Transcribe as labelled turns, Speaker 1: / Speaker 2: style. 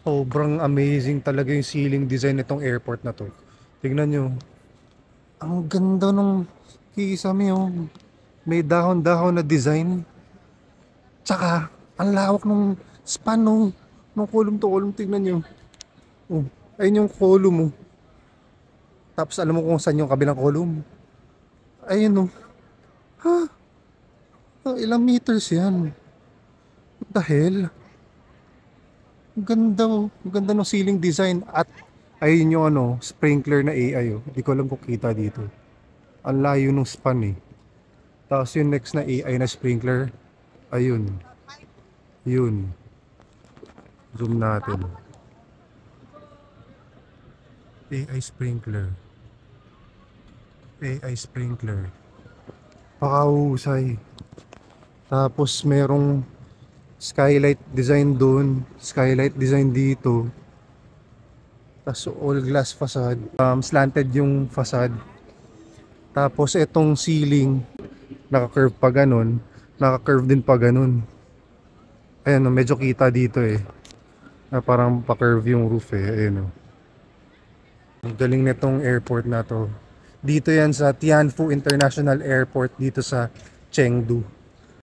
Speaker 1: Sobrang amazing talaga yung ceiling design nitong airport na to. Tingnan nyo. Ang ganda nung kisame oh. May dahon-dahon na design. Tsaka, ang lawak nung span nung column to column. Tingnan nyo. Oh, ayun yung column oh. Tapos alam mo kung saan yung kabilang column. Ayun oh. Ha? Ilang meters yan? What the hell? Ang ganda oh. Ang ganda ng ceiling design. At ayun yung ano, sprinkler na AI oh. Hindi ko alam kung kita dito. Ang layo nung span eh. Tapos yung next na AI na sprinkler. Ayun. Yun. Zoom natin. AI sprinkler. AI sprinkler. Pakahusay. Tapos merong skylight design doon. Skylight design dito. Tapos all glass facade. Slanted yung facade. Tapos itong ceiling. Naka-curve pa ganun. Naka-curve din pa ganun. Ayan o, medyo kita dito eh. Na parang pa-curve yung roof eh. Ayan o. Ang galing nitong airport na to. Dito yan sa Tianfu International Airport dito sa Chengdu.